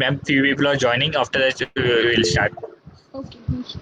ma'am, few people are joining. After that, we will start. Okay, no issues.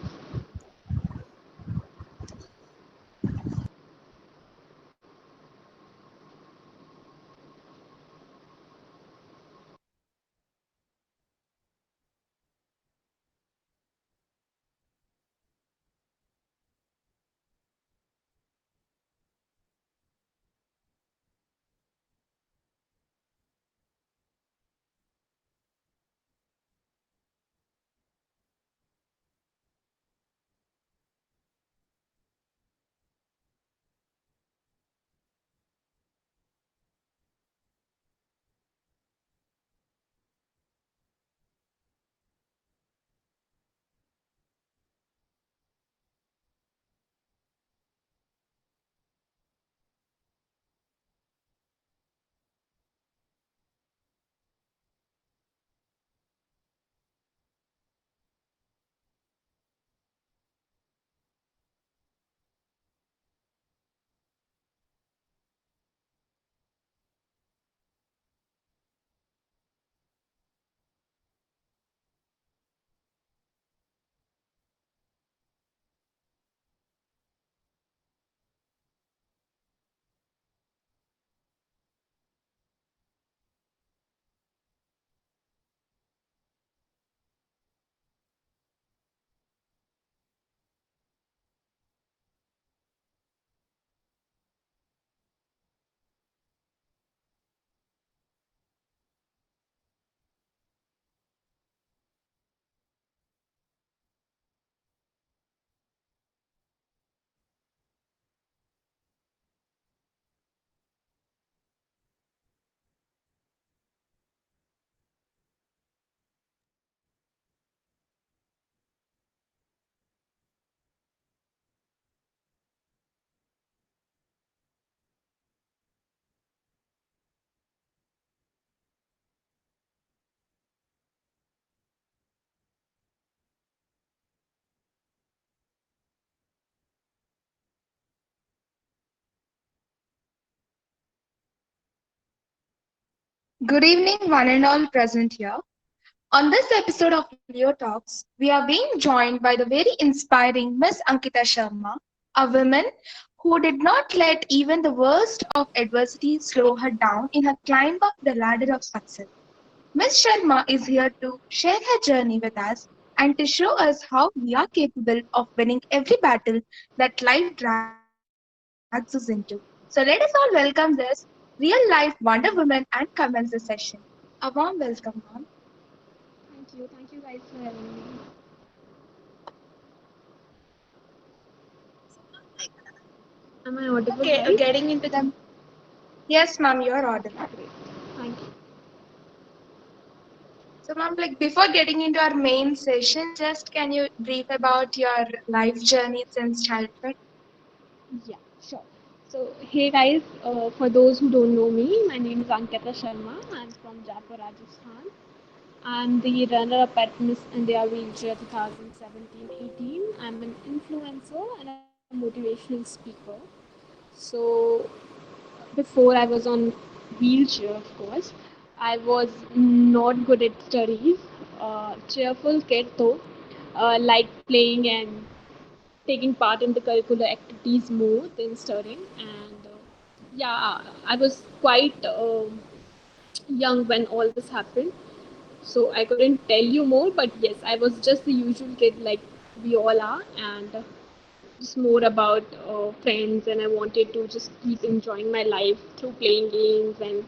Good evening, one and all present here. On this episode of Leo Talks, we are being joined by the very inspiring Miss Ankita Sharma, a woman who did not let even the worst of adversity slow her down in her climb up the ladder of success. Miss Sharma is here to share her journey with us and to show us how we are capable of winning every battle that life drags us into. So let us all welcome this real life Wonder Woman and commence the session. A warm welcome, ma'am. Thank you guys for having me. Am I audible, Okay, guys? getting into them. Yes, ma'am, you're audible. Great. Thank you. So, ma'am, like before getting into our main session, just can you brief about your life journey since childhood? Yeah, sure. So, hey guys, for those who don't know me, my name is Ankita Sharma. I'm from Jaipur, Rajasthan. I'm the runner-up at Miss India Wheelchair 2017-18. I'm an influencer and a motivational speaker. So, before I was on wheelchair, of course, I was not good at studies. Cheerful kid though, liked playing and taking part in the curricular activities more than studying. And yeah, I was quite young when all this happened, so I couldn't tell you more. But yes, I was just the usual kid like we all are, and just more about friends, and I wanted to just keep enjoying my life through playing games and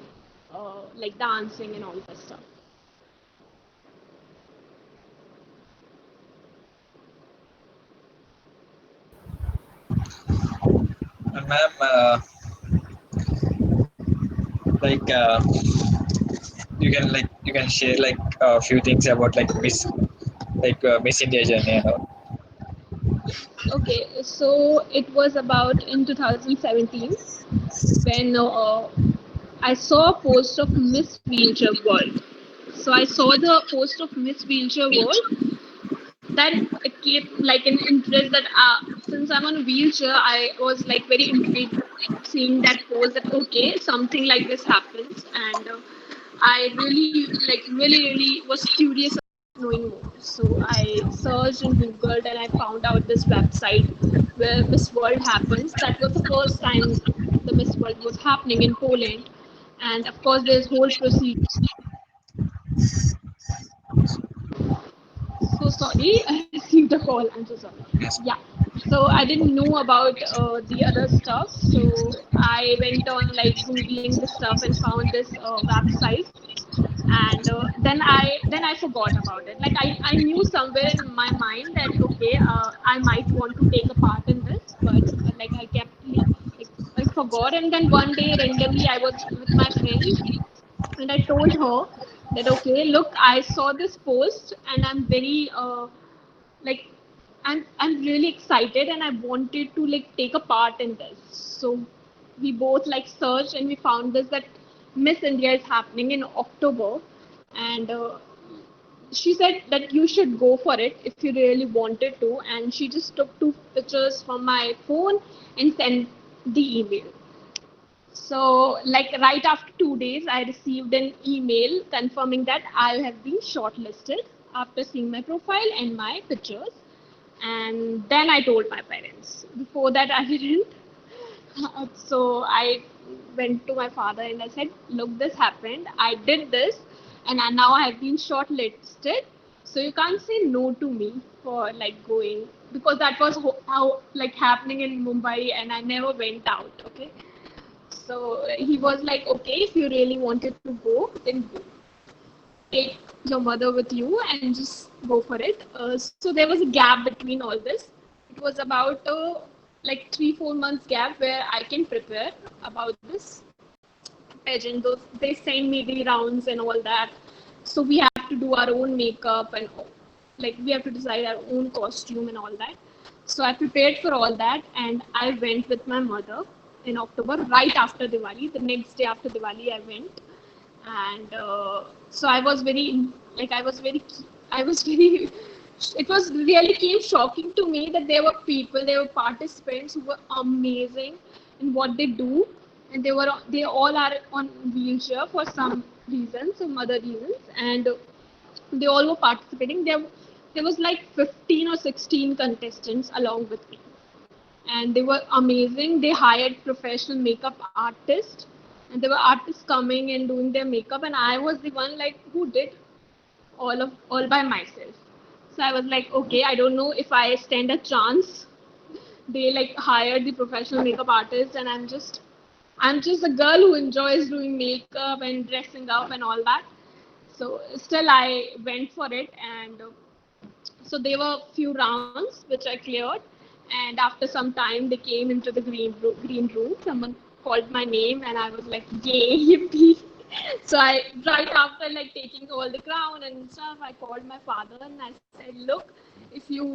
like dancing and all that stuff. Ma'am, like you can share like a few things about like Miss India journey and all. Okay, so it was about in 2017 when I saw a post of Miss Wheelchair World. So I saw the post of Miss Wheelchair World. Then it kept like an interest that since I'm on a wheelchair, I was like very intrigued seeing that post that okay, something like this happens, and I really was curious about knowing more. So I searched and Googled and I found out this website where Miss World happens. That was the first time the Miss World was happening in Poland. And of course, there's whole procedure. So sorry, I received a call. I'm so sorry. Yes. Yeah. So I didn't know about the other stuff. So I went on like googling the stuff and found this website. And then I forgot about it. Like I knew somewhere in my mind that okay, I might want to take a part in this, but like like I forgot. And then one day randomly I was with my friend and I told her that okay, look, I saw this post and I'm very like I'm really excited and I wanted to like take a part in this. So we both like searched and we found this that Miss India is happening in October, and she said that you should go for it if you really wanted to. And she just took two pictures from my phone and sent the email. So, like right after 2 days, I received an email confirming that I have been shortlisted after seeing my profile and my pictures. And then I told my parents. Before that, I didn't. So I went to my father and I said, "Look, this happened. I did this, and now I have been shortlisted. So you can't say no to me for like going because that was how like happening in Mumbai, and I never went out. Okay." So he was like, okay, if you really wanted to go, then go. Take your mother with you and just go for it. So there was a gap between all this. It was about like 3-4 months gap where I can prepare about this pageant. Those they send me the rounds and all that. So we have to do our own makeup and like we have to decide our own costume and all that. So I prepared for all that and I went with my mother in October, right after Diwali. The next day after Diwali, I went, and so I was very. It was really came shocking to me that there were participants who were amazing in what they do, and they all are on wheelchair for some reasons, some other reasons, and they all were participating. There was like 15 or 16 contestants along with me, and they were amazing. They hired professional makeup artists, and there were artists coming and doing their makeup, and I was the one like who did all by myself. So I was like, okay, I don't know if I stand a chance. They like hired the professional makeup artist, and I'm just a girl who enjoys doing makeup and dressing up and all that. So still I went for it, and so there were few rounds which I cleared, and after some time they came into the green room. Someone called my name, and I was like, "Yay, yippee!" So right after like taking all the crown and stuff, I called my father and I said, "Look, if you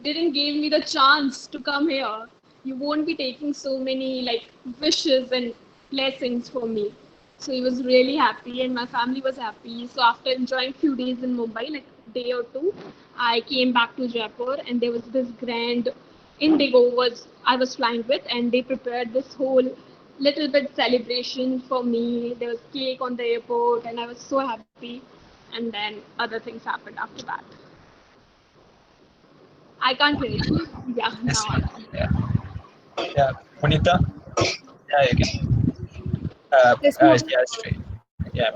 didn't give me the chance to come here, you won't be taking so many like wishes and blessings for me." So he was really happy, and my family was happy. So after enjoying few days in Mumbai, like day or two, I came back to Jaipur, and there was this grand Indigo was I was flying with, and they prepared this whole little bit celebration for me. There was cake on the airport, and I was so happy. And then other things happened after that. I can't hear you. Yeah, Yes, now I ma'am. can. Yeah. Yeah. Punita? Yeah, you can. Yes, ma'am. Yeah, straight. Yeah,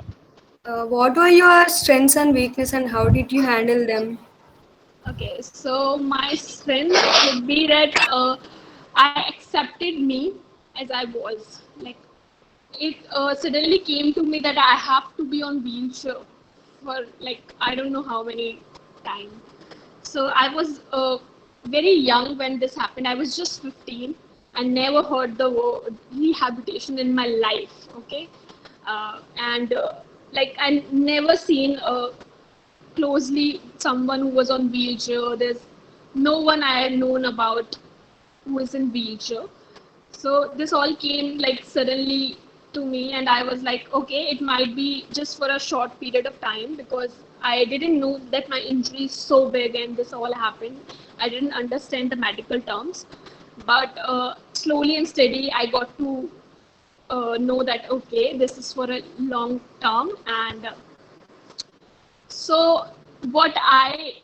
ma'am. What were your strengths and weakness, and how did you handle them? Okay, so my strength would be that I accepted me as I was. Like it suddenly came to me that I have to be on wheelchair for like I don't know how many times. So I was very young when this happened. I was just 15. I never heard the word rehabilitation in my life. Okay, and like I never seen closely someone who was on wheelchair. There's no one I had known about who is in wheelchair. So this all came like suddenly to me, and I was like, okay, it might be just for a short period of time because I didn't know that my injury is so big and this all happened. I didn't understand the medical terms, but slowly and steady, I got to know that okay, this is for a long term. And so what I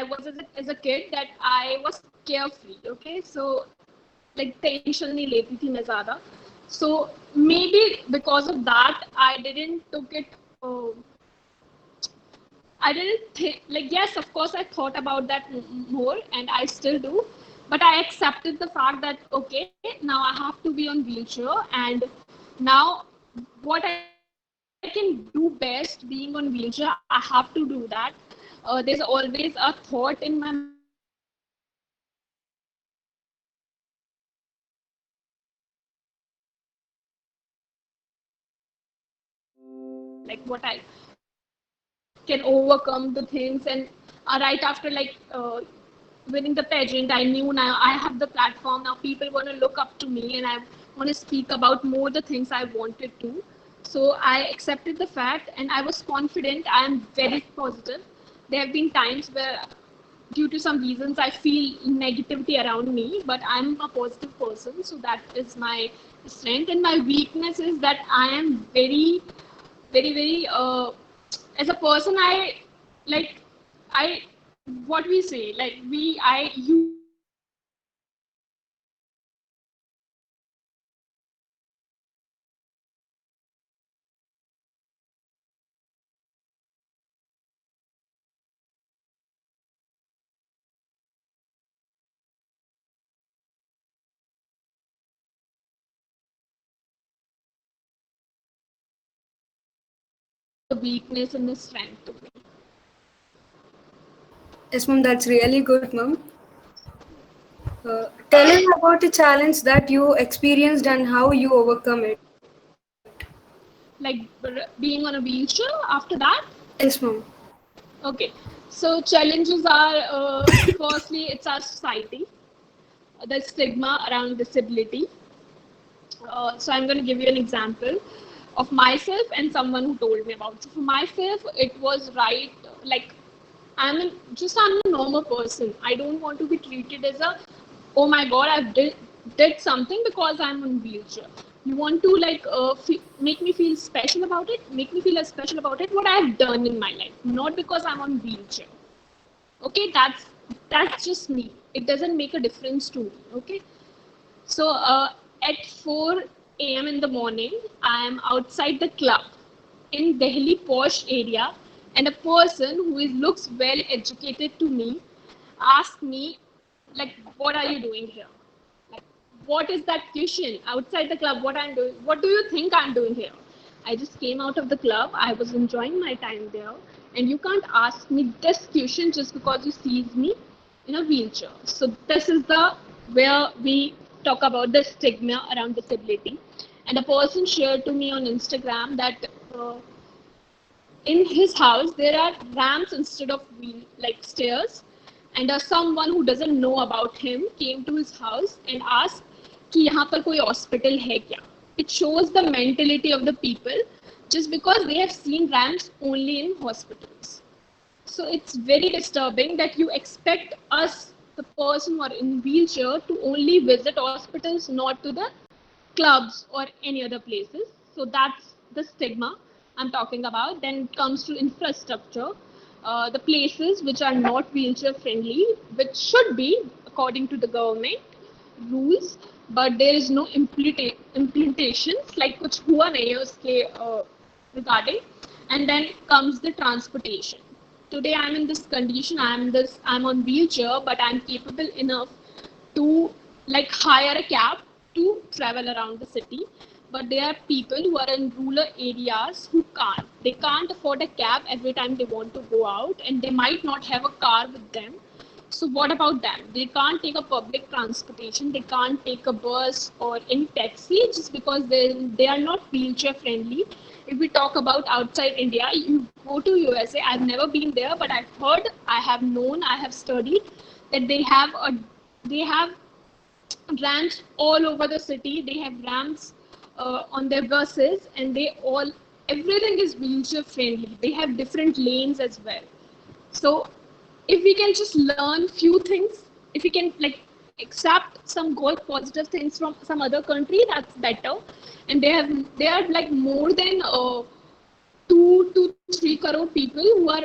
was as a kid, that I was carefree. Okay, so like tension nahi leti thi main zyada. So maybe because of that I didn't took it. I didn't think, like, yes, of course, I thought about that more, and I still do. But I accepted the fact that, okay, now I have to be on wheelchair, and now what I can do best being on wheelchair, I have to do that. There's always a thought in my mind that like what I can overcome the things. And right after winning the pageant, I knew now I have the platform. Now people want to look up to me, and I want to speak about more the things I wanted to. So I accepted the fact, and I was confident. I am very positive. There have been times where, due to some reasons, I feel negativity around me, but I'm a positive person. So that is my strength. And my weakness is that I am very, very, very, as a person, I like, I, what we say, like, I use the weakness and the strength to me. Yes, ma'am, that's really good, ma'am. Tell us about a challenge that you experienced and how you overcome it. Like being on a wheelchair after that. Yes, ma'am. Okay, so challenges are firstly, it's our society, the stigma around disability. So I'm going to give you an example of myself and someone who told me about. So for myself, it was right. Like I'm a normal person. I don't want to be treated as a, oh my god, did something because I'm on wheelchair. You want to make me feel special about it. Make me feel as special about it what I've done in my life, not because I'm on wheelchair. Okay, that's just me. It doesn't make a difference to me. Okay, so at 4 a.m. in the morning, I am outside the club in Delhi posh area, and a person who looks well educated to me asked me, like, what are you doing here? Like, what is that question outside the club? What I'm doing? What do you think I'm doing here? I just came out of the club. I was enjoying my time there, and you can't ask me this question just because you sees me in a wheelchair. So this is the where we talk about the stigma around disability. And a person shared to me on Instagram that in his house there are ramps instead of stairs, and someone who doesn't know about him came to his house and asked कि यहाँ पर कोई hospital है क्या. It shows the mentality of the people just because they have seen ramps only in hospitals. So it's very disturbing that you expect us, the person who are in wheelchair, to only visit hospitals, not to the clubs or any other places. So that's the stigma I'm talking about. Then it comes to infrastructure, the places which are not wheelchair friendly, which should be according to the government rules, but there is no implementations, like कुछ हुआ नहीं है उसके regarding. And then comes the transportation. Today I'm in this condition, I'm on wheelchair, but I'm capable enough to like hire a cab to travel around the city. But there are people who are in rural areas who can't. They can't afford a cab every time they want to go out, and they might not have a car with them. So what about them? They can't take a public transportation. They can't take a bus or any taxi just because they are not wheelchair friendly. If we talk about outside India, you go to USA. I've never been there, but I've heard, I have known, I have studied that they have ramps all over the city. They have ramps on their buses, and everything is wheelchair friendly. They have different lanes as well. So if we can just learn few things, if we can like accept some good positive things from some other country, that's better. And they are like more than 2 to 3 crore people who are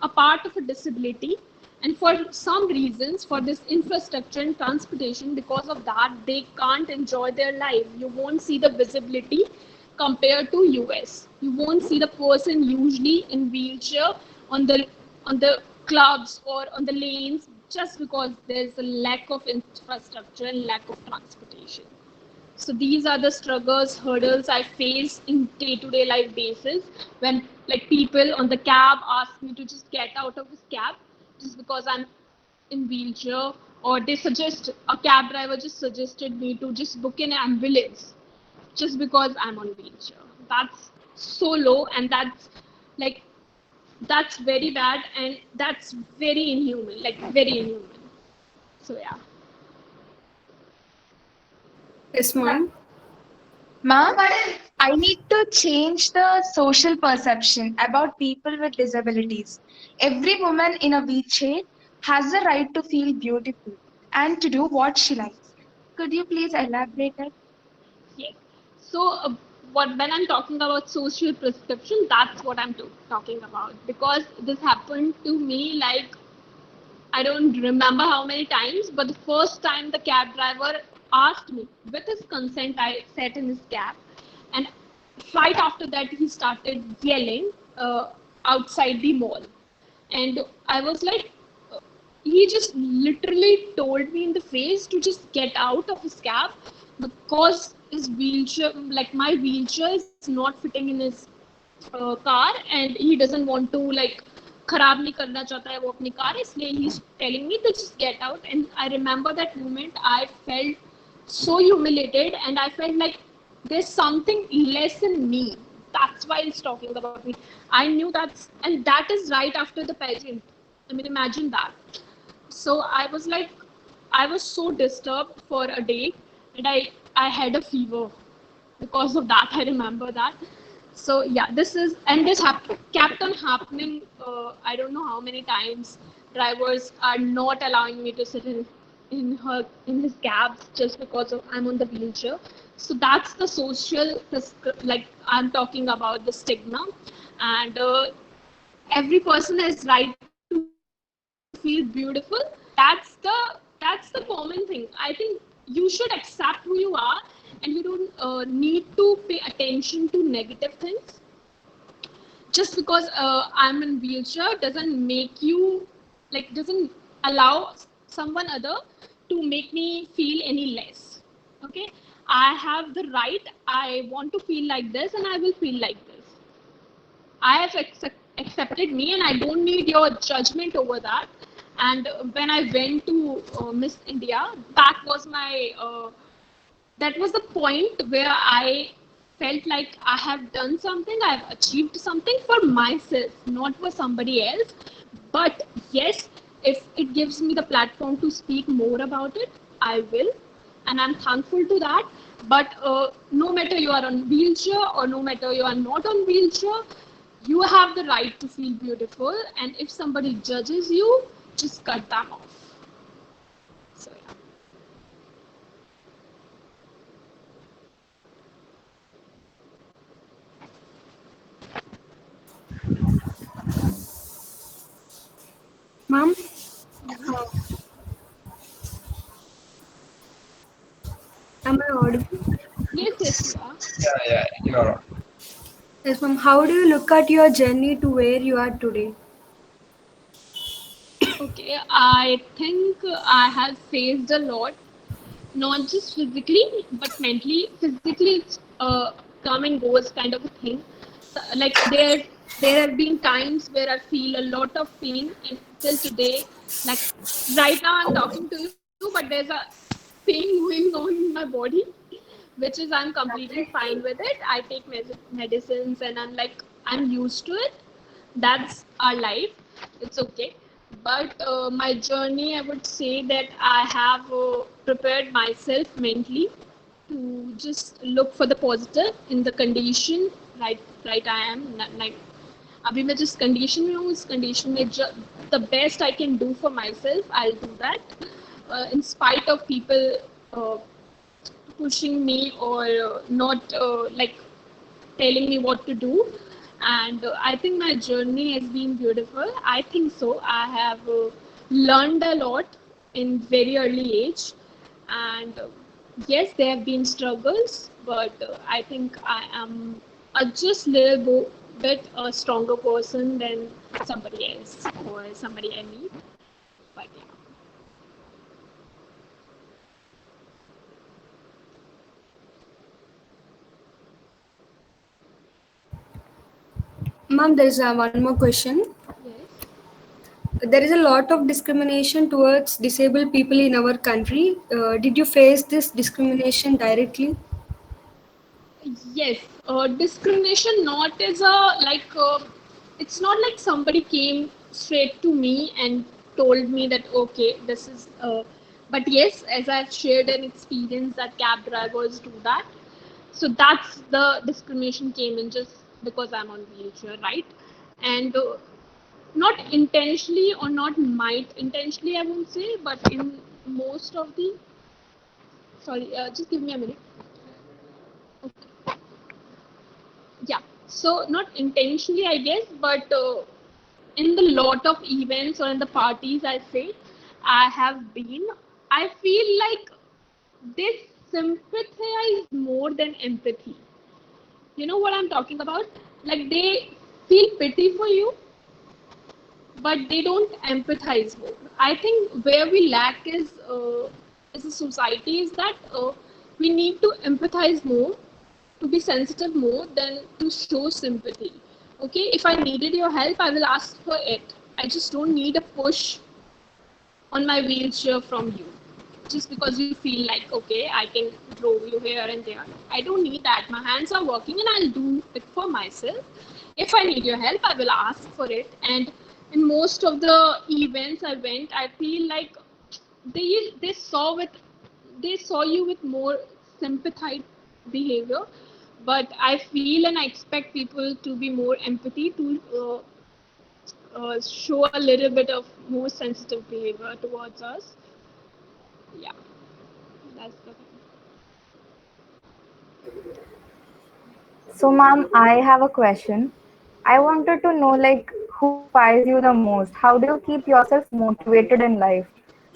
a part of a disability, and for some reasons, for this infrastructure and transportation, because of that they can't enjoy their life. You won't see the visibility compared to US. You won't see the person usually in wheelchair on the clubs or on the lanes, just because there's a lack of infrastructure and lack of transportation. So these are the struggles, hurdles I face in day-to-day life basis, when like people on the cab ask me to just get out of this cab just because I'm in wheelchair, or they suggest, a cab driver just suggested me to just book an ambulance just because I'm on wheelchair. That's so low, and like that's very bad, and that's very inhuman, like very inhuman. So yeah. Yes, ma'am. Ma'am, I need to change the social perception about people with disabilities. Every woman in a wheelchair has the right to feel beautiful and to do what she likes. Could you please elaborate it? Yes. So, what when I'm talking about social prescription, that's what I'm talking about, because this happened to me like I don't remember how many times, but the first time the cab driver asked me, with his consent, I sat in his cab, and right after that he started yelling outside the mall, and I was like, he just literally told me in the face to just get out of his cab because his wheelchair, like my wheelchair, is not fitting in his car, and he doesn't want to like खराब नहीं करना चाहता है वो अपनी car, इसलिए he's telling me to just get out. And I remember that moment, I felt so humiliated, and I felt like there's something less in me, that's why he's talking about me. I knew that's, and that is right after the pageant. I mean, imagine that. So I was like, I was so disturbed for a day, and I had a fever because of that. I remember that. So yeah, this is, and this kept on happening. I don't know how many times drivers are not allowing me to sit in his cabs just because of I'm on the wheelchair. So that's the social, like I'm talking about the stigma, and every person has right to feel beautiful. That's the common thing. I think you should accept who you are, and you don't need to pay attention to negative things. Just because I'm in wheelchair doesn't make you, like, doesn't allow someone other to make me feel any less. Okay, I have the right. I want to feel like this, and I will feel like this. I have accepted me, and I don't need your judgment over that. And when I went to Miss India, that was the point where I felt like I have done something, I have achieved something for myself, not for somebody else. But yes, if it gives me the platform to speak more about it, I will, and I'm thankful to that. But no matter you are on wheelchair or no matter you are not on wheelchair, you have the right to feel beautiful. And if somebody judges you, just cut them off. So yeah. Ma'am, am I audible? Yes, yes, you are. Yeah, you are. Yes, ma'am. How do you look at your journey to where you are today? Okay, I think I have faced a lot, not just physically, but mentally. Physically, it's come and goes kind of a thing. Like there have been times where I feel a lot of pain, and till today, like right now I'm talking to you, but there's a pain going on in my body, which is I'm completely fine with it. I take medicines, and I'm used to it. That's our life. It's okay. But my journey, I would say that I have prepared myself mentally to just look for the positive in the condition. Right I am like अभी मैं जिस condition में हूँ उस condition में the best I can do for myself, I'll do that. in spite of people uh, pushing me or not like telling me what to do. And I think my journey has been beautiful. I think so. I have learned a lot in very early age. And yes, there have been struggles, but I think I am a just bit a stronger person than somebody else or somebody I meet. But yeah. Ma'am, there's one more question. Yes. There is a lot of discrimination towards disabled people in our country. Did you face this discrimination directly? Yes, discrimination not as a like it's not like somebody came straight to me and told me that okay this is but yes, as I've shared an experience that cab drivers do that, so that's the discrimination came in just because I'm on wheelchair, right? And not intentionally or not might intentionally I won't say, but in most of the sorry just give me a minute. Okay. Yeah, so not intentionally I guess, but in the lot of events or in the parties I say I have been, I feel like they sympathize more than empathy. You know what I'm talking about? Like they feel pity for you, but they don't empathize more. I think where we lack is as a society is that we need to empathize more, to be sensitive more than to show sympathy. Okay, if I needed your help, I will ask for it. I just don't need a push on my wheelchair from you just because you feel like okay I can drove you here and there. I don't need that. My hands are working and I'll do it for myself. If I need your help, I will ask for it. And in most of the events I went, I feel like they saw with they saw you with more sympathetic behavior. But I feel and I expect people to be more empathy to show a little bit of more sensitive behavior towards us. Yeah, that's the thing. So, ma'am, I have a question. I wanted to know, like, who inspires you the most? How do you keep yourself motivated in life?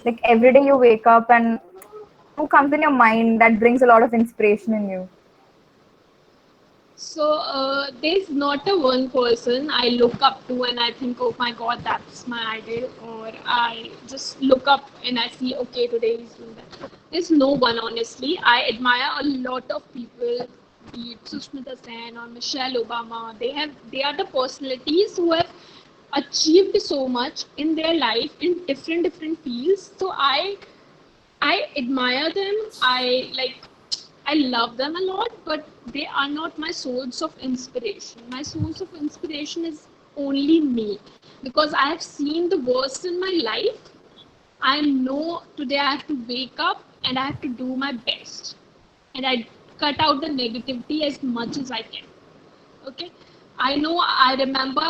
Like, every day you wake up, and who comes in your mind that brings a lot of inspiration in you? So there's not a one person I look up to and I think, oh my God, that's my idol, or I just look up and I see, okay, today he's doing that. There's no one, honestly. I admire a lot of people, be it Sushmita Sen or Michelle Obama. They are the personalities who have achieved so much in their life in different fields. So I admire them. I love them a lot, but they are not my source of inspiration. My source of inspiration is only me because I have seen the worst in my life. I know today I have to wake up and I have to do my best, and I cut out the negativity as much as I can. Okay, I know. I remember.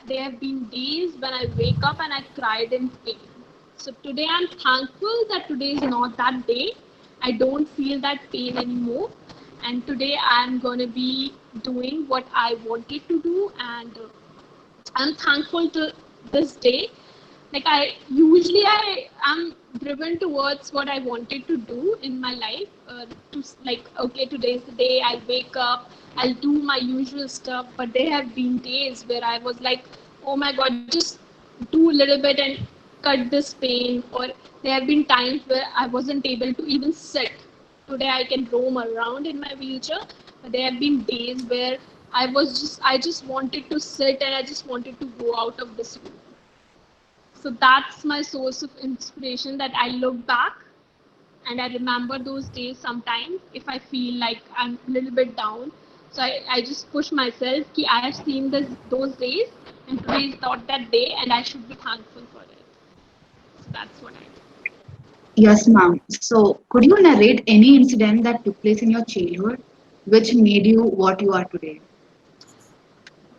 There have been days when I wake up and I cried in pain. So today I'm thankful that today is not that day. I don't feel that pain anymore, and today I'm gonna be doing what I wanted to do, and I'm thankful to this day. Like I am driven towards what I wanted to do in my life. To like, okay, today's the day. I'll wake up, I'll do my usual stuff. But there have been days where I was like, oh my God, just do a little bit and cut this pain. Or there have been times where I wasn't able to even sit. Today I can roam around in my wheelchair, but there have been days where I just wanted to sit and I just wanted to go out of this room. So that's my source of inspiration, that I look back and I remember those days sometimes if I feel like I'm a little bit down. So I just push myself ki I have seen those days and today is not that day and I should be thankful for it. So that's what I do. Yes, ma'am. So, could you narrate any incident that took place in your childhood which made you what you are today?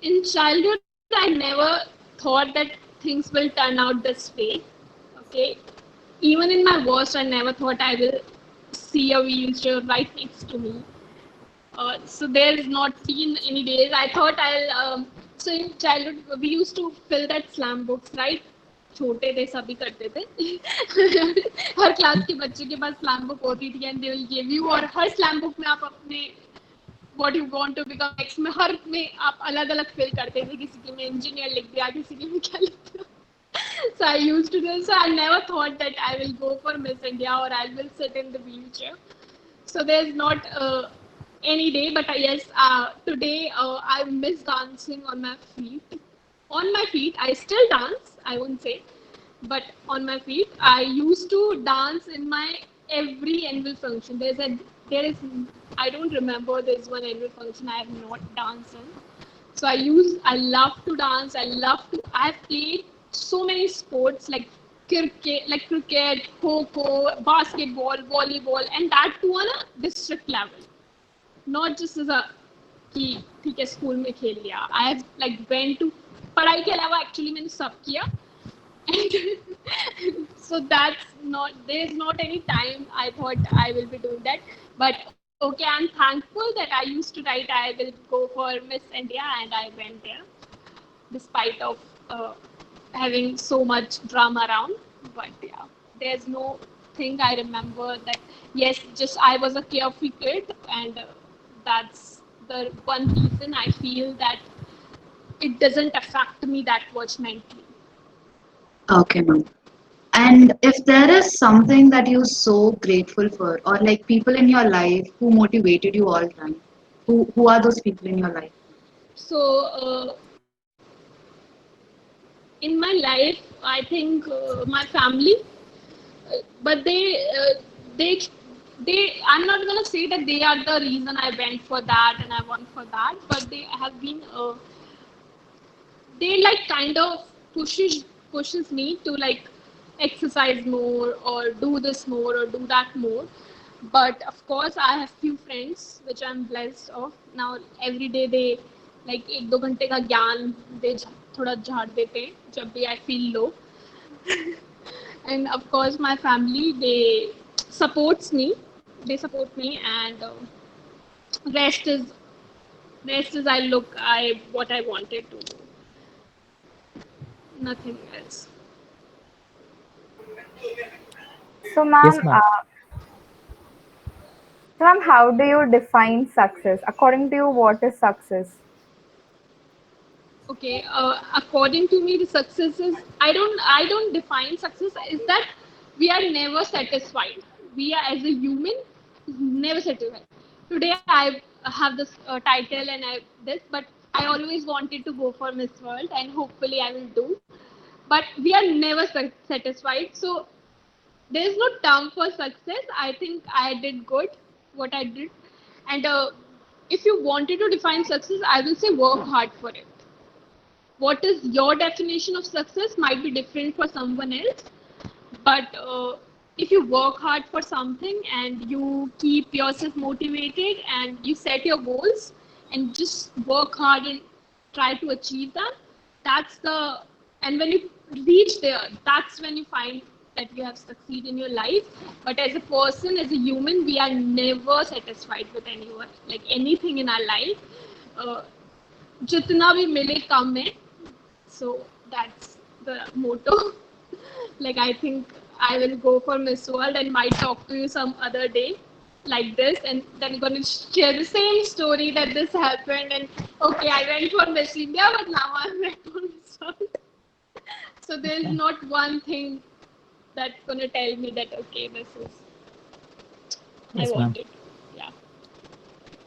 In childhood, I never thought that things will turn out this way. Okay. even in my worst, I never thought I will see a wheelchair right next to me. So there's not been any days. I thought I'll. So in childhood, we used to fill that slam books, right? छोटे थे सभी करते थे हर class के बच्चे के पास slam book होती थी and they will give you और हर स्लैम बुक में आप अपने what you want to become next में हर में आप अलग अलग फिल करते थे किसी के में इंजीनियर लिख दिया किसी के में क्या लिख दिया so I used to do so I never thought that I will go for Miss India or I will sit in the wheelchair so there's not any day but yes today I miss dancing on my feet I still dance I won't say but on my feet I used to dance in my every annual function there is I don't remember there's one annual function I have not danced in so I love to dance I've played so many sports like cricket kho basketball volleyball and that too on a district level not just as a कि ठीक है school में खेल लिया I have like went to पढ़ाई के अलावा actually मैंने सब किया so that's not there is not any time I thought I will be doing that but okay I'm thankful that I used to write I will go for Miss India and I went there despite of having so much drama around but yeah there's no thing I remember that yes just I was a carefree kid and that's the one reason I feel that it doesn't affect me that much mentally. Okay, ma'am. And if there is something that you're so grateful for, or like people in your life who motivated you all the time, who are those people in your life? So in my life, I think my family, but they I'm not gonna say that they are the reason I went for that and I won for that, but they have been they like kind of pushes me to like exercise more or do this more or do that more but of course I have few friends which I'm blessed of now every day they like 1-2 घंटे का ज्ञान दे थोड़ा झाड़ देते हैं जब भी I feel low and of course my family they support me and rest is I what I wanted to do nothing else. So, Yes, ma'am, ma'am. how do you define success? According to you, what is success? Okay, according to me, the success is I don't define success is that we are never satisfied. We are as a human never satisfied. Today I have this title and I this, but I always wanted to go for Miss World and hopefully I will do. But we are never satisfied. So there is no term for success. I think I did good what I did, and if you wanted to define success, I will say work hard for it. What is your definition of success might be different for someone else, but if you work hard for something and you keep yourself motivated and you set your goals and just work hard and try to achieve them, that's the and when you reach there, that's when you find that you have succeeded in your life. But as a person, as a human, we are never satisfied with anyone, like anything in our life. जितना भी मिले कम है. So that's the motto. Like I think I will go for Miss World and might talk to you some other day like this and then I'm going to share the same story that this happened and okay I went for Miss India but now I went for Miss World. So there's not one thing that's going to tell me that okay this is Yes, I ma'am. wanted. Yeah.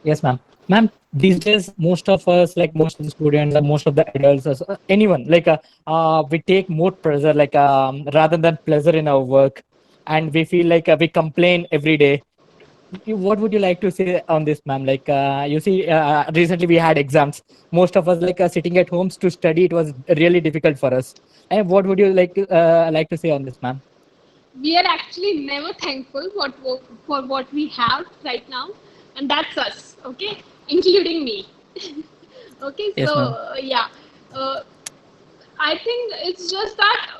Yes, ma'am. Ma'am, these days, most of us, like most of the students, most of the adults, anyone, like we take more pressure, like rather than pleasure in our work, and we feel like we complain every day. What would you like to say on this, ma'am? Like you see, recently we had exams. Most of us like sitting at homes to study. It was really difficult for us. And what would you like to say on this, ma'am? We are actually never thankful for what we have right now and that's us okay including me okay Yes, so ma'am. yeah I think it's just that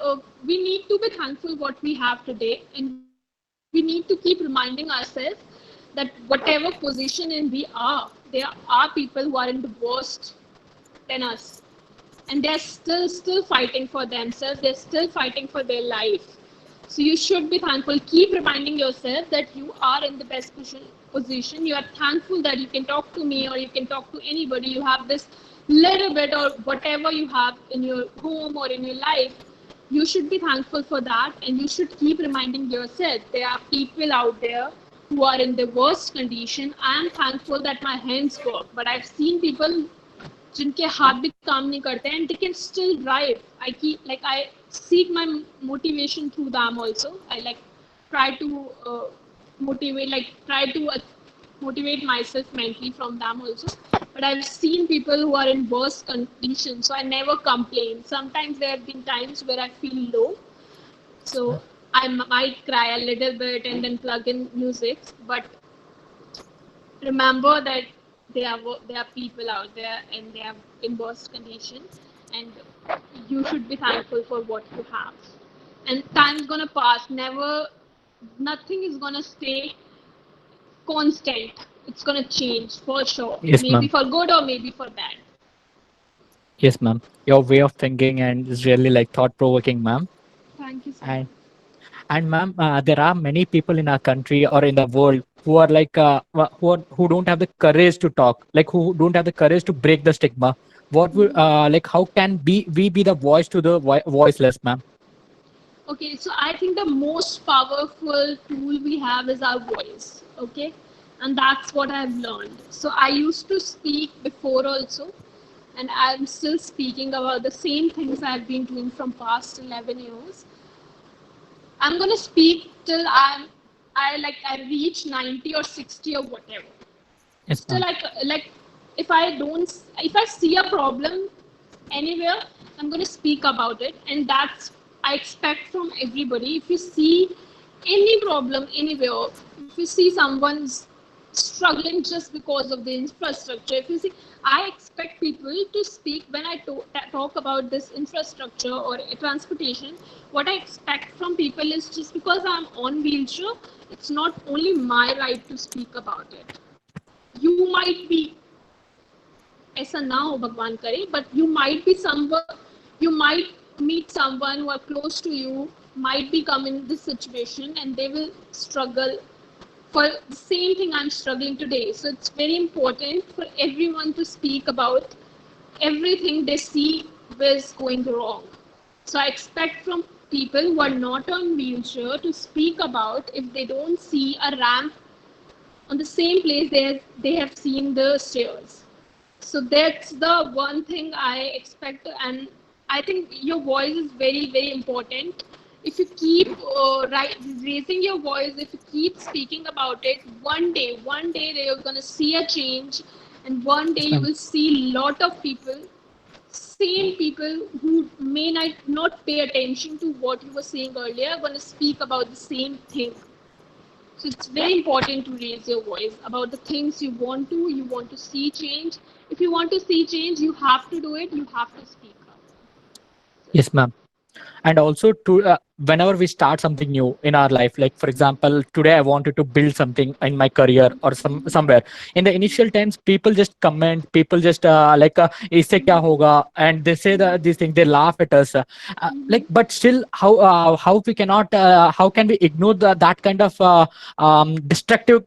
we need to be thankful what we have today, and we need to keep reminding ourselves that whatever position in we are, there are people who are in the worst than us, and they're still fighting for themselves. They're still fighting for their life. So you should be thankful. Keep reminding yourself that you are in the best position. You are thankful that you can talk to me or you can talk to anybody. You have this little bit or whatever you have in your home or in your life. You should be thankful for that, and you should keep reminding yourself there are people out there who are in the worst condition. I am thankful that my hands work, but I've seen people जिनके हाथ भी काम नहीं करते and they can still drive. I seek my motivation through them also. I try to motivate myself mentally from them also. But I've seen people who are in worse conditions, so I never complain. Sometimes there have been times where I feel low, so I might cry a little bit and then plug in music, but remember that there are people out there and they are in worst condition, and you should be thankful for what you have. And time's gonna pass. Nothing is gonna stay constant. It's gonna change for sure. Yes, Maybe ma'am. for good or maybe for bad. Yes, ma'am. Your way of thinking and is really like thought provoking, ma'am. Thank you so And much. and ma'am, there are many people in our country or in the world who are like who don't have the courage to talk, like who don't have the courage to break the stigma. What would like how can we be the voice to the voiceless, ma'am? Okay, so I think the most powerful tool we have is our voice. Okay, and that's what I've learned. So I used to speak before also, and I'm still speaking about the same things I've been doing from past 11 years. I'm gonna speak till I reach 90 or 60 or whatever. Yes, Still, ma'am. like if I see a problem anywhere, I'm going to speak about it, and that's I expect from everybody. If you see any problem anywhere, if you see someone's struggling just because of the infrastructure, if you see, I expect people to speak when I talk about this infrastructure or transportation. What I expect from people is, just because I'm on wheelchair, it's not only my right to speak about it. You might be, ऐसा ना हो भगवान करे, but you might be somewhere, you might meet someone who are close to you, might be come in this situation, and they will struggle for the same thing I'm struggling today. So it's very important for everyone to speak about everything they see is going wrong. So I expect from people who are not on wheelchair to speak about if they don't see a ramp on the same place they have seen the stairs. So that's the one thing I expect, and I think your voice is very important. If you keep raising your voice, if you keep speaking about it, one day you're gonna see a change, and one day Yes, you ma'am. will see a lot of people, same people who may not pay attention to what you were saying earlier, are gonna speak about the same thing. So it's very important to raise your voice about the things you want to see change. If you want to see change, you have to do it, you have to speak up. Yes, ma'am. And also to whenever we start something new in our life, like for example today I wanted to build something in my career or somewhere. In the initial times people just comment, people just isse kya hoga, and they say these things, they laugh at us, like but still how we cannot how can we ignore that kind of destructive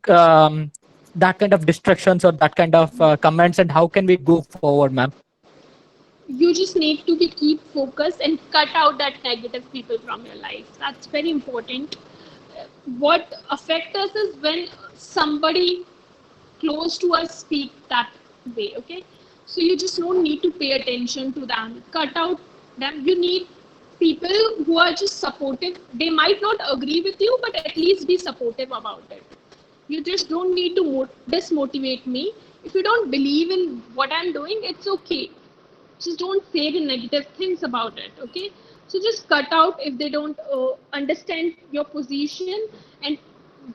that kind of distractions or that kind of comments, and how can we go forward, ma'am? You just need to be keep focused and cut out that negative people from your life. That's very important. What affects us is when somebody close to us speak that way. Okay, so you just don't need to pay attention to them, cut out them. You need people who are just supportive. They might not agree with you, but at least be supportive about it. You just don't need to dismotivate me. If you don't believe in what I'm doing, it's okay. Just don't say the negative things about it. Okay, so just cut out if they don't understand your position. And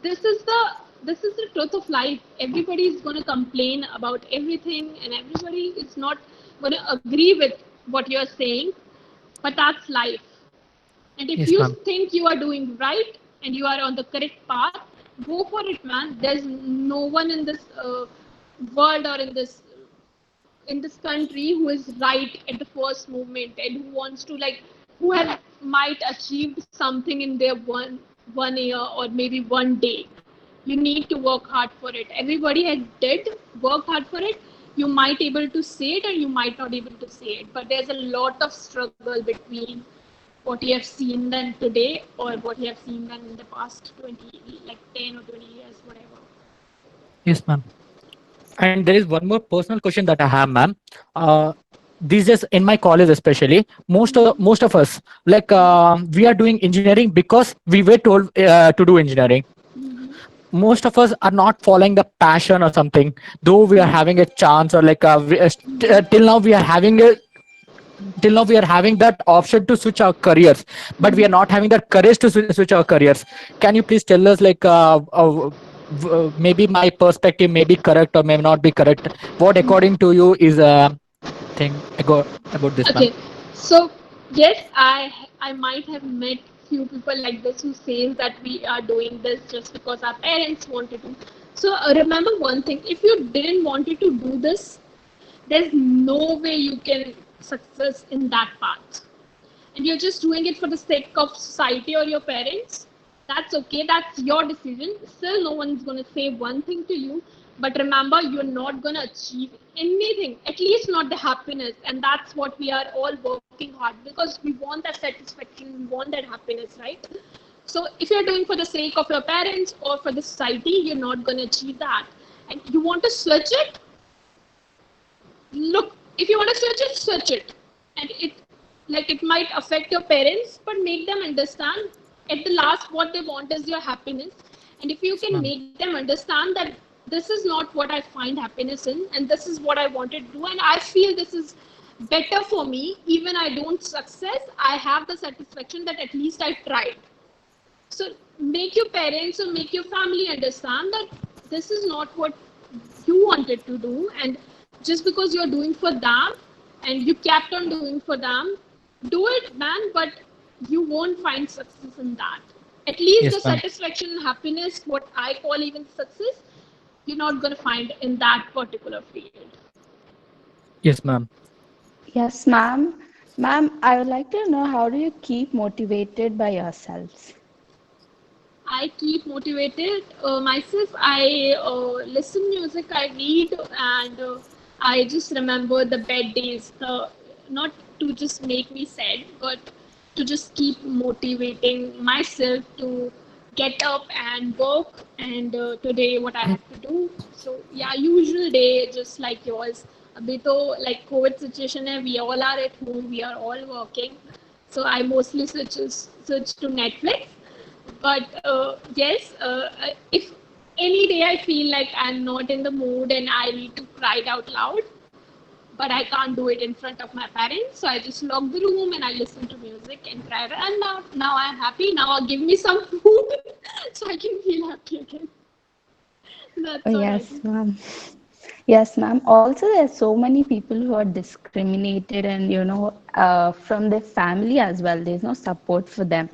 this is the this is the truth of life. Everybody is going to complain about everything, and everybody is not going to agree with what you're saying, but that's life. And if Yes, you ma'am. think you are doing right and you are on the correct path, go for it, man. There's no one in this world or in this country who is right at the first moment and who wants to like who have might achieved something in their one year or maybe one day. You need to work hard for it. Everybody had did work hard for it. You might able to say it and you might not able to say it, but there's a lot of struggle between what you have seen then today or what you have seen then in the past 20 like 10 or 20 years, whatever. Yes, ma'am. And there is one more personal question that I have, ma'am. These days in my college, especially, most of us, like, we are doing engineering because we were told to do engineering. Most of us are not following the passion or something, though we are having a chance, or like, till now we are having a till now we are having that option to switch our careers, but we are not having that courage to switch our careers. Can you please tell us, like, maybe my perspective may be correct or may not be correct, what according to you is thing about this, ma'am? Okay, so yes, I might have met few people like this who says that we are doing this just because our parents wanted to. So remember one thing: if you didn't wanted to do this, there's no way you can success in that path. And you're just doing it for the sake of society or your parents, that's okay. That's your decision. Still, no one's going to say one thing to you. But remember, you're not going to achieve anything, at least not the happiness. And that's what we are all working hard because we want that satisfaction, we want that happiness, right? So if you're doing for the sake of your parents or for the society, you're not going to achieve that. And you want to switch it, look, if you want to switch it, and it might affect your parents, but make them understand at the last what they want is your happiness. And if you Yes, can ma'am. make them understand that this is not what I find happiness in and this is what I wanted to do and I feel this is better for me, even I don't success, I have the satisfaction that at least I tried. So make your parents or make your family understand that this is not what you wanted to do, and just because you're doing for them and you kept on doing for them, do it, man, but you won't find success in that. At least the Yes, ma'am. satisfaction and happiness, what I call even success, you're not going to find in that particular field. Yes, ma'am. Yes, ma'am. Ma'am, I would like to know how do you keep motivated by yourselves? I keep motivated myself. I listen music, I read, and I just remember the bad days. Not to just make me sad, but to just keep motivating myself to get up and work. And today, what I have to do. So yeah, usual day just like yours. अभी तो like COVID situation है, we all are at home, we are all working. So I mostly switch to Netflix, but yes, if any day I feel like I'm not in the mood and I need to cry it out loud, but I can't do it in front of my parents, so I just lock the room and I listen to music and cry. And now I'm happy. Now give me some food so I can feel happy again. That's Oh, all I yes, do. ma'am. Yes, ma'am. Also, there's so many people who are discriminated and, from their family as well. There's no support for them.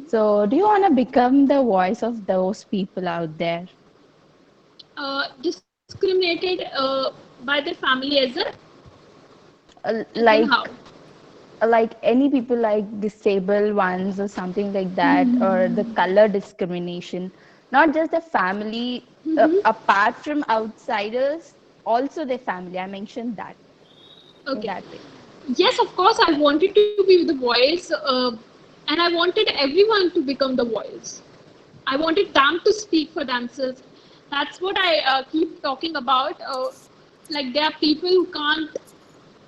So, do you want to become the voice of those people out there? Discriminated by their family as in Like how? any people like disabled ones or something like that, or the color discrimination, not just the family, apart from outsiders, also the family. I mentioned that in Okay. that way. Yes, of course, I wanted to be the voice, and I wanted everyone to become the voice. I wanted them to speak for themselves. That's what I keep talking about. Like there are people who can't,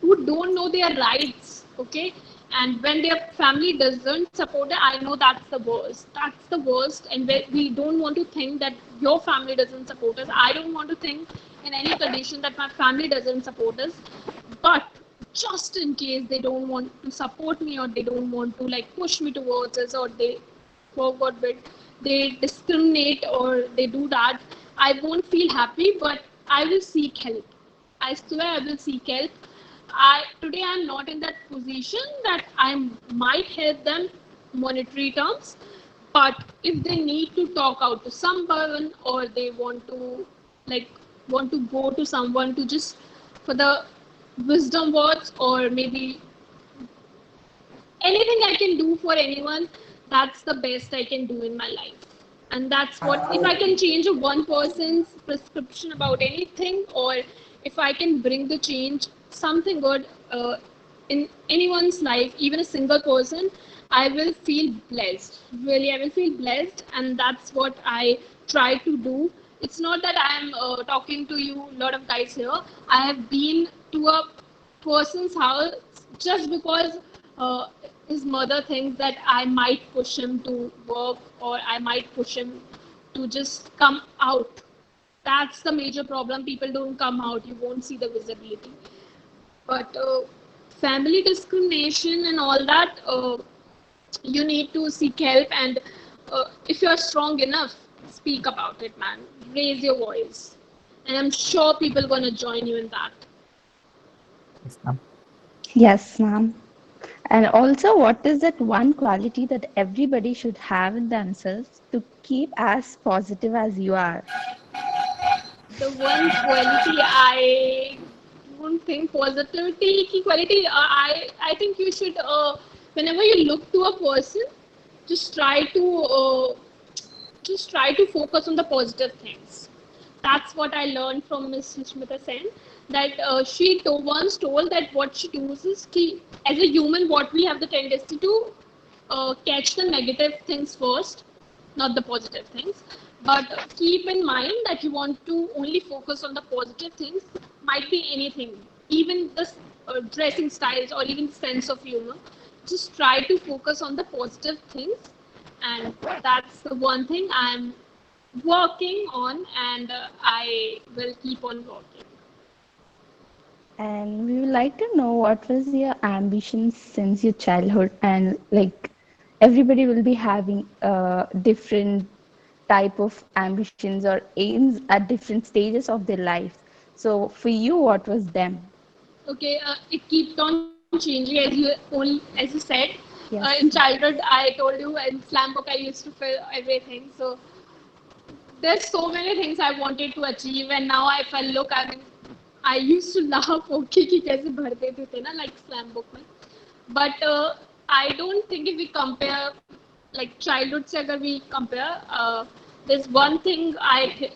who don't know their rights. Okay, and when their family doesn't support it, I know that's the worst. That's the worst, and we don't want to think that your family doesn't support us. I don't want to think in any condition that my family doesn't support us, but just in case they don't want to support me or they don't want to like push me towards us or they for God forbid they discriminate or they do that, I won't feel happy, but I will seek help. I swear I will seek help. I today I'm not in that position that I might help them monetary terms. But if they need to talk out to someone, or they want to like want to go to someone to just for the wisdom words, or maybe anything I can do for anyone, that's the best I can do in my life. And that's what, if I can change a one person's prescription about anything, or if I can bring the change, something good in anyone's life, even a single person, I will feel blessed. Really, I will feel blessed. And that's what I try to do. It's not that I'm talking to you, a lot of guys here. I have been to a person's house just because his mother thinks that I might push him to work, or I might push him to just come out. That's the major problem. People don't come out. You won't see the visibility. But family discrimination and all that, you need to seek help. And if you're strong enough, speak about it, man. Raise your voice. And I'm sure people gonna join you in that. Yes, ma'am. Yes, ma'am. And also, what is that one quality that everybody should have in themselves to keep as positive as you are? The one quality I don't think positivity की quality, I think you should whenever you look to a person, just try to focus on the positive things. That's what I learned from Miss Sushmita Sen, that she once told that what she does is as a human, what we have the tendency to catch the negative things first, not the positive things. But keep in mind that you want to only focus on the positive things, might be anything, even the dressing styles or even sense of humor. Just try to focus on the positive things, and that's the one thing I'm working on, and I will keep on working. And we would like to know what was your ambition since your childhood, and like everybody will be having different type of ambitions or aims at different stages of their life. So for you, what was them? Okay, it keeps on changing as you said. In Yes. childhood, I told you in slam book I used to fill everything. So there's so many things I wanted to achieve, and now if I look, I mean, I used to laugh, okay, कि कैसे भर देते थे ना, like slam book में. But I don't think if we compare, like childhood से अगर we compare, there's one thing I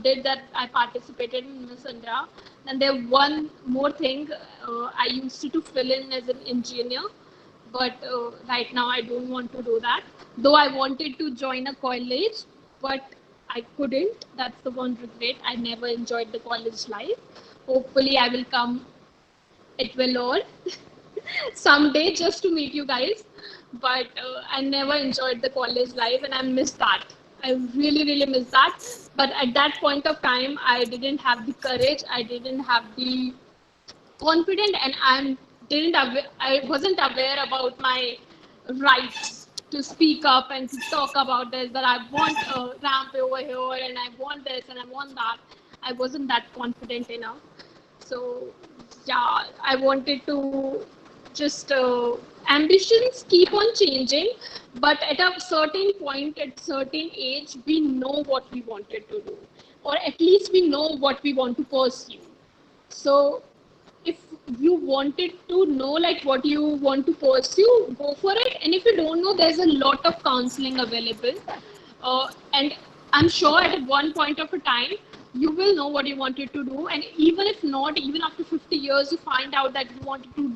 did, that I participated in Miss India, and there one more thing, I used to fill in as an engineer. But right now I don't want to do that. Though I wanted to join a college, but I couldn't. That's the one regret. I never enjoyed the college life. Hopefully, I will come. It will all someday just to meet you guys. But I never enjoyed the college life, and I miss that. I really, really miss that. But at that point of time, I didn't have the courage. I didn't have the confident, and I wasn't aware about my rights to speak up and to talk about this, that I want a ramp over here, and I want this and I want that. I wasn't that confident enough. So yeah, I wanted to just ambitions keep on changing, but at a certain point, at certain age, we know what we wanted to do, or at least we know what we want to pursue. So if you wanted to know like what you want to pursue, go for it. And if you don't know, there's a lot of counseling available, and I'm sure at one point of a time you will know what you wanted to do. And even if not, even after 50 years, you find out that you wanted to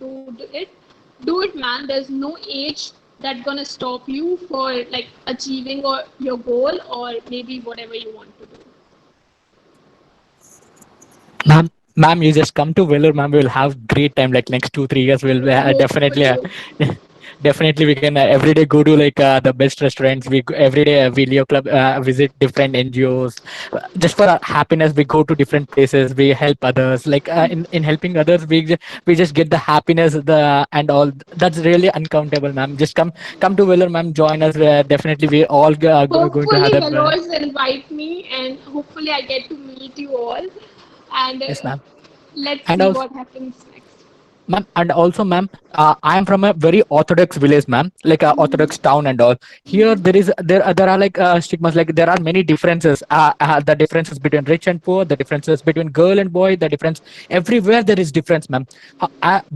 do it, man. There's no age that's gonna stop you for like achieving or your goal, or maybe whatever you want to do. Ma'am, you just come to Vellore, ma'am. We'll have great time. Like next 2-3 years, we'll definitely, Hopefully. definitely we can every day go to like the best restaurants. We every day we Leo Club visit different NGOs. Just for our happiness, we go to different places. We help others. Like in helping others, we just get the happiness, the and all. That's really uncountable, ma'am. Just come to Vellore, ma'am. Join us. Definitely, we all going to have Hopefully, that. Velours invite me, and hopefully, I get to meet you all. And Yes, ma'am. let's And see also, what happens next. Ma'am, and also, ma'am, I am from a very orthodox village, ma'am, like a orthodox town and all. Here, there are like stigmas, like there are many differences. The differences between rich and poor, the differences between girl and boy, the difference everywhere there is difference, ma'am.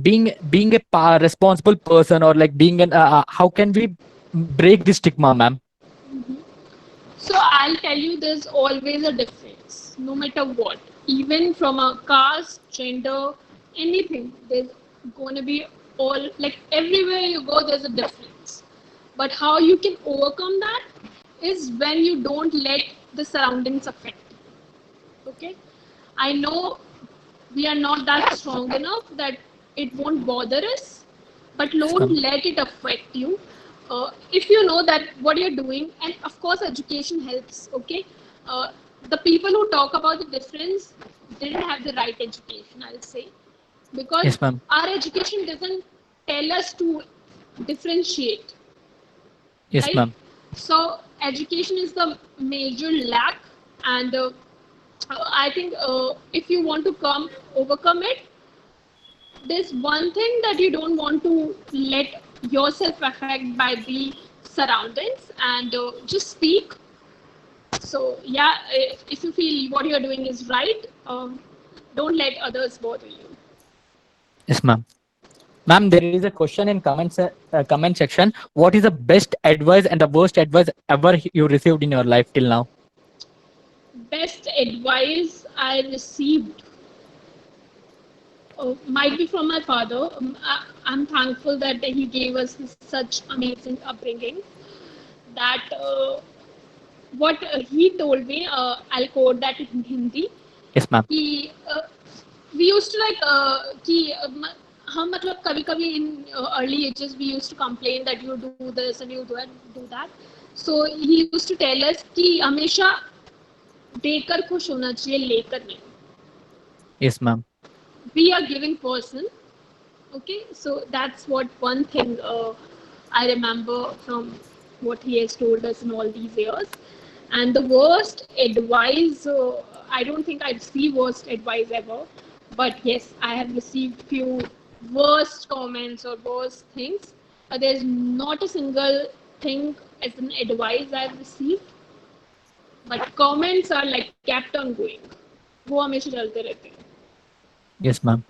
Being a responsible person, or like being an how can we break this stigma, ma'am? So I'll tell you, there's always a difference, no matter what. Even from a caste, gender, anything, there's going to be all, like everywhere you go, there's a difference. But how you can overcome that is when you don't let the surroundings affect you. Okay? I know we are not that strong enough that it won't bother us, but Yes, don't ma'am. let it affect you. If you know that what you're doing, and of course education helps. Okay, uh, the people who talk about the difference didn't have the right education, I'll say, because Yes, ma'am. our education doesn't tell us to differentiate, Yes, right? ma'am. So education is the major lack, and I think if you want to come overcome it, there's one thing that you don't want to let yourself affect by the surroundings, and just speak. So yeah, if you feel what you're doing is right, don't let others bother you. Yes, ma'am. Ma'am, there is a question in comment section. What is the best advice and the worst advice ever you received in your life till now? Best advice I received might be from my father. I'm thankful that he gave us such amazing upbringing. That what he told me, I'll quote that in Hindi. Yes, ma'am. कि we used to like कि हम मतलब कभी कभी in early ages we used to complain that you do this and you do that. So he used to tell us कि हमेशा देकर खुश होना चाहिए, लेकर नहीं. Yes, ma'am. Be a giving person. Okay, so that's what one thing I remember from what he has told us in all these years. And the worst advice, I don't think I'd see worst advice ever, but yes, I have received few worst comments or worst things. There's not a single thing as an advice I've received, but comments are like kept on going. वो हमेशा चलते रहते हैं. Yes, ma'am.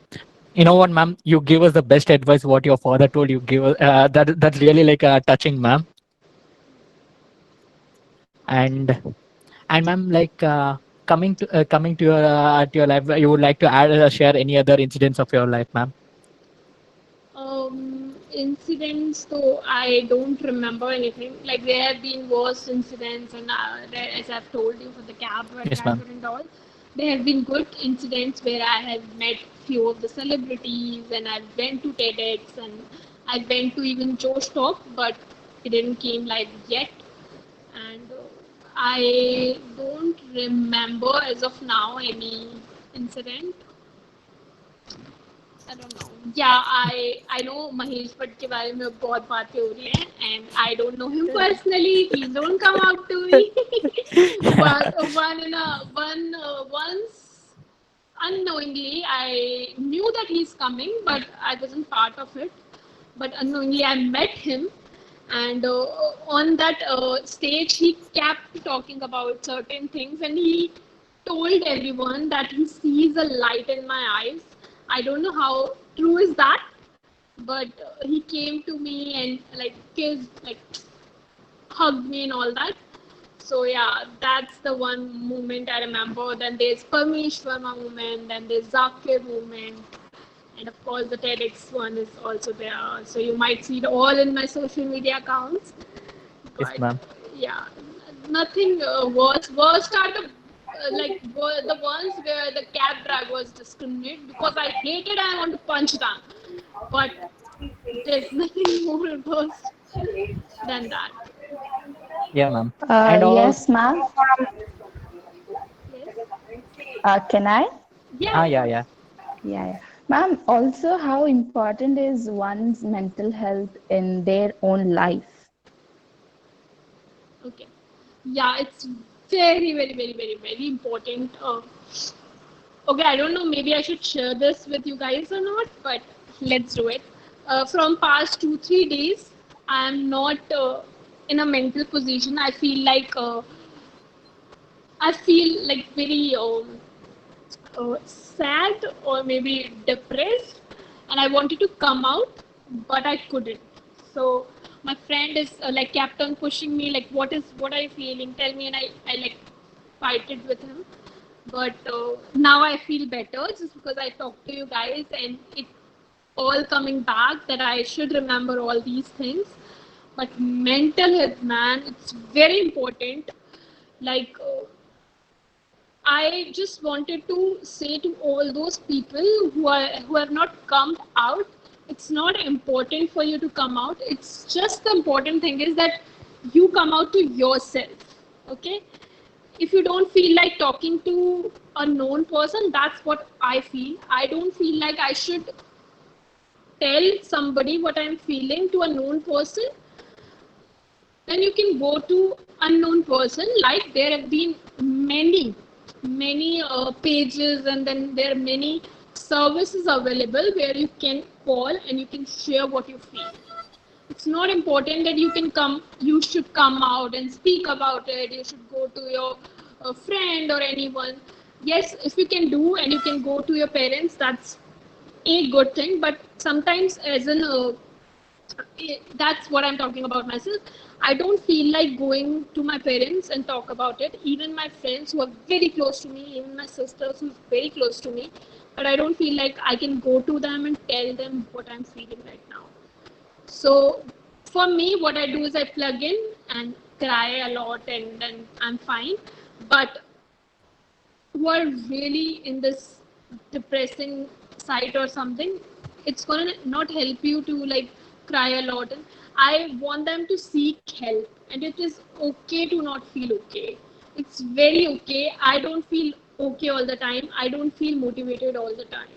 You know what, ma'am? You give us the best advice. What your father told you, give us that's really like touching, ma'am. And ma'am, like coming to your life, you would like to add share any other incidents of your life, ma'am? Incidents, though I don't remember anything. Like there have been worse incidents, and as I've told you for the cab Yes, driver ma'am. and all, there have been good incidents where I have met few of the celebrities, and I went to TEDx, and I went to even Josh Talk, but it didn't came live yet. And I don't remember as of now any incident. I don't know. Yeah, I know Mahesh Bhatt के बारे में बहुत बातें हो रही हैं, and I don't know him personally. Please don't come out to me. But once unknowingly I knew that he's coming, but I wasn't part of it. But unknowingly I met him, and on that stage he kept talking about certain things, and he told everyone that he sees a light in my eyes. I don't know how true is that, but he came to me and like kissed, like hugged me and all that. So yeah, that's the one moment I remember. Then there's Parmesh Verma moment, then there's Zakir moment, and of course the TEDx one is also there. So you might see it all in my social media accounts. Yes, But ma'am. yeah, nothing worse. Worst are the the ones where the cab drivers discriminate, because I hate it. I want to punch them, but there's nothing more worse than that. Yeah, ma'am. And all. Yes, ma'am. Yes. Can I? Yeah. Yeah, yeah. Yeah, yeah. Ma'am, also how important is one's mental health in their own life? Okay. Yeah, it's very, very, very, very, very important. Okay, I don't know. Maybe I should share this with you guys or not, but let's do it. From past 2 3 days, I am not in a mental position. I feel like very sad or maybe depressed, and I wanted to come out, but I couldn't. So my friend is like kept on pushing me, like, what are you feeling? Tell me, and I like fighted with him. But now I feel better just because I talked to you guys, and it all coming back that I should remember all these things. But mental health, man, it's very important. Like. I just wanted to say to all those people who have not come out, it's not important for you to come out. It's just the important thing is that you come out to yourself. Okay? If you don't feel like talking to a known person, that's what I feel. I don't feel like I should tell somebody what I'm feeling to a known person. Then you can go to unknown person. Like there have been many pages, and then there are many services available where you can call and you can share what you feel. It's not important that you should come out and speak about it. You should go to your friend or anyone. Yes, if you can do and you can go to your parents, that's a good thing. But sometimes as an that's what I'm talking about myself. I don't feel like going to my parents and talk about it. Even my friends who are very close to me, even my sisters who are very close to me, but I don't feel like I can go to them and tell them what I'm feeling right now. So for me, what I do is I plug in and cry a lot, and then I'm fine. But who are really in this depressing site or something, it's gonna not help you to like cry a lot. And I want them to seek help, and it is okay to not feel okay. It's very okay. I don't feel okay all the time. I don't feel motivated all the time.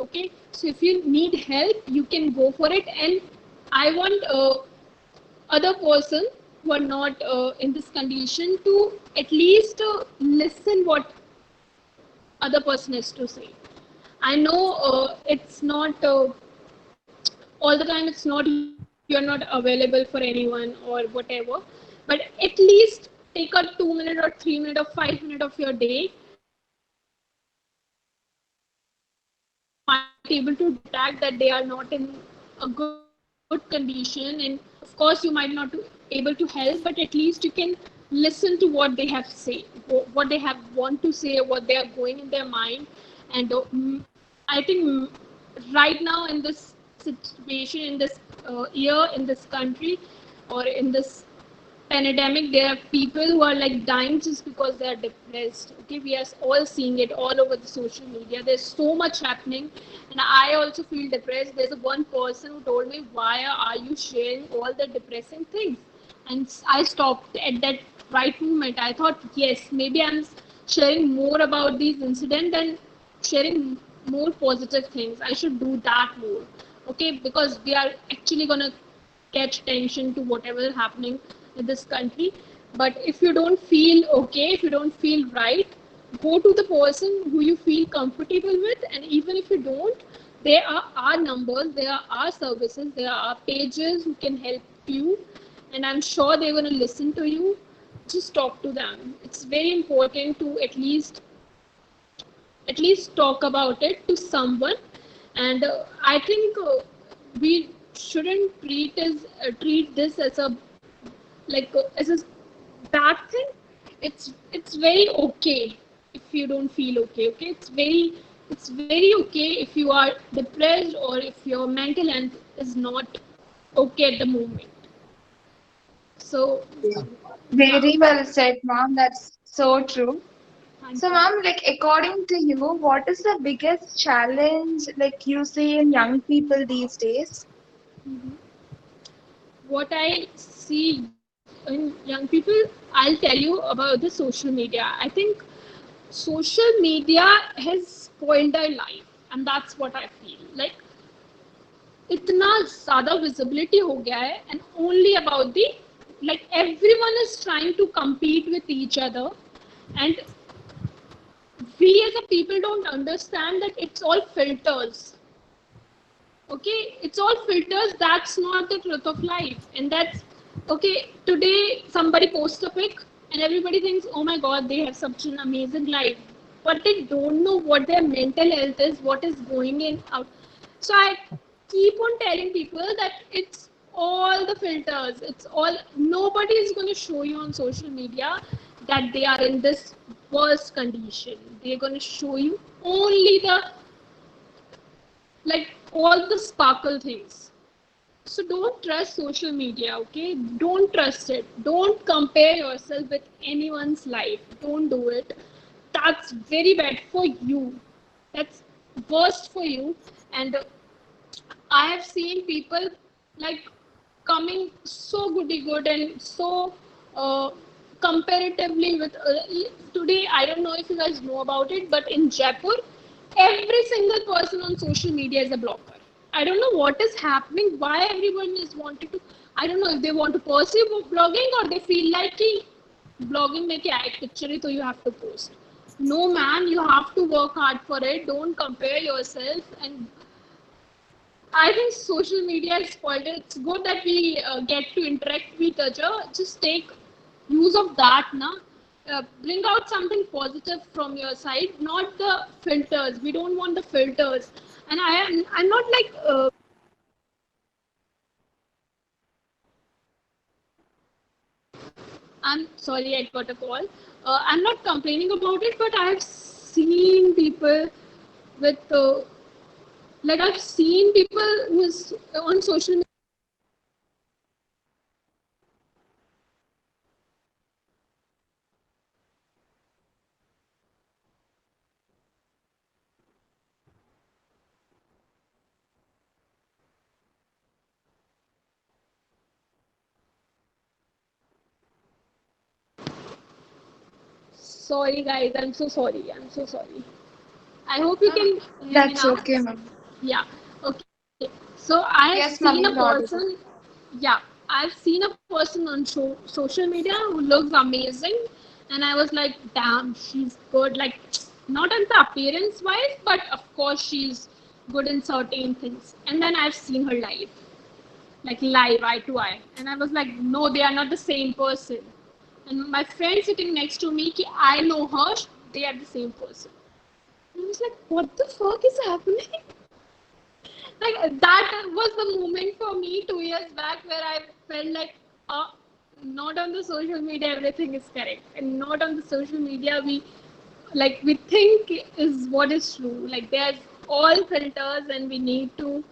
Okay, so if you need help, you can go for it. And I want other person who are not in this condition to at least listen what other person has to say. I know it's not all the time. It's not you're not available for anyone or whatever, but at least take a 2 minute or 3 minute or 5 minute of your day might able to detect that they are not in a good condition. And of course you might not be able to help, but at least you can listen to what they have say, what they have want to say, what they are going in their mind. And I think right now in this situation, in this year, in this country, or in this pandemic, there are people who are like dying just because they are depressed. Okay, we are all seeing it all over the social media. There's so much happening, and I also feel depressed. There's one person who told me, why are you sharing all the depressing things? And I stopped at that right moment. I thought, yes, maybe I'm sharing more about these incidents and sharing more positive things. I should do that more. Okay, because we are actually gonna catch attention to whatever is happening in this country. But if you don't feel okay, if you don't feel right, go to the person who you feel comfortable with. And even if you don't, there are our numbers, there are our services, there are our pages who can help you, and I'm sure they're going to listen to you. Just talk to them. It's very important to at least talk about it to someone. And I think we shouldn't treat this as a as a bad thing. It's very okay if you don't feel okay. Okay, it's very okay if you are depressed or if your mental health is not okay at the moment. So yeah. Very well said, ma'am. That's so true. Thank So, you. ma'am, like according to you, what is the biggest challenge like you see in young people these days? Mhm. What I see in young people, I'll tell you about the social media. I think social media has spoiled their life, and that's what I feel like. इतना ज़्यादा visibility हो गया है, and only about the, like, everyone is trying to compete with each other. And we as a people don't understand that it's all filters. Okay, it's all filters. That's not the truth of life. And that's okay. Today, somebody posts a pic, and everybody thinks, oh my god, they have such an amazing life. But they don't know what their mental health is, what is going in out. So I keep on telling people that it's all the filters. It's all, nobody is going to show you on social media that they are in this worst condition. They're going to show you only the, like, all the sparkle things. So don't trust social media, okay? Don't trust it. Don't compare yourself with anyone's life. Don't do it. That's very bad for you. That's worst for you. And I have seen people like coming so goody good and so uh, comparatively with today. I don't know if you guys know about it, but in Jaipur, every single person on social media is a blogger. I don't know what is happening. Why everyone is wanting to. I don't know if they want to pursue blogging or they feel like blogging में क्या एक picture है तो you have to post. No man, you have to work hard for it. Don't compare yourself. And I think social media is spoiled. It's good that we get to interact with each other. Just take use of that, na. Bring out something positive from your side, not the filters. We don't want the filters. And I'm not like. I'm sorry, I got a call. I'm not complaining about it, but I've seen people with like I've seen people who's on social media. Sorry, guys. I'm so sorry. I'm so sorry. I hope you can hear me That's now. okay, ma'am. Yeah. Okay. So I've Yes, ma'am, seen a you're audible. person. Yeah, I've seen a person on social media who looks amazing, and I was like, damn, she's good. Like, not in the appearance wise, but of course she's good in certain things. And then I've seen her live, like live, eye to eye, and I was like, no, they are not the same person. And my friend sitting next to me, I know her, they are the same person. I was like, what the fuck is happening? Like that was the moment for me 2 years back where I felt like, uh, not on the social media everything is correct, and not on the social media we think is what is true. Like there's all filters, and we need to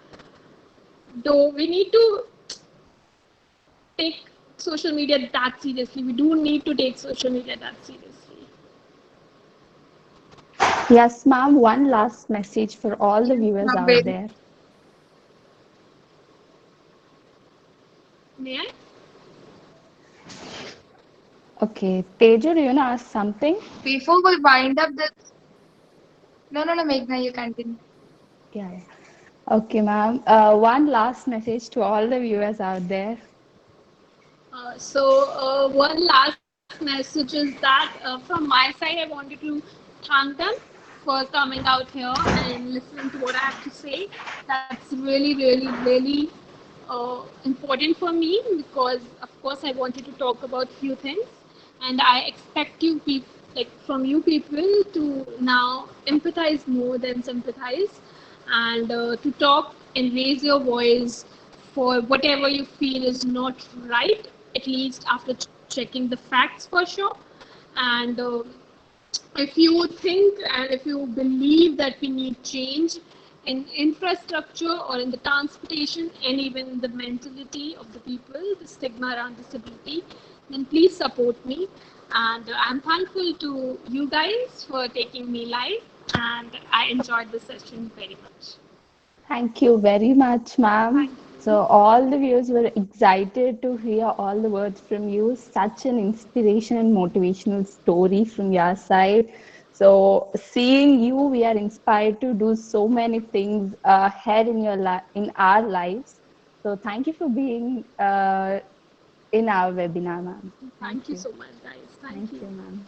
take social media that seriously. We do need to take social media that seriously. Yes, ma'am. One last message for all the viewers Ma'am, out wait. there. May I? Okay, Teju, do you want to ask something? Before we wind up this, no, Meghna, you continue. Yeah. Okay, ma'am. One last message to all the viewers out there. One last message is that from my side, I wanted to thank them for coming out here and listening to what I have to say. That's really, really, really important for me because, of course, I wanted to talk about few things, and I expect you people, like from you people, to now empathize more than sympathize, and to talk and raise your voice for whatever you feel is not right, at least after checking the facts for sure. And if you think and if you believe that we need change in infrastructure or in the transportation and even in the mentality of the people, the stigma around disability, then please support me. And I'm thankful to you guys for taking me live, and I enjoyed the session very much. Thank you very much, ma'am. So all the viewers were excited to hear all the words from you. Such an inspiration and motivational story from your side. So seeing you, we are inspired to do so many things ahead in in our lives. So thank you for being in our webinar, ma'am. Thank Thank you you. so much, guys. Thank Thank you. you, ma'am.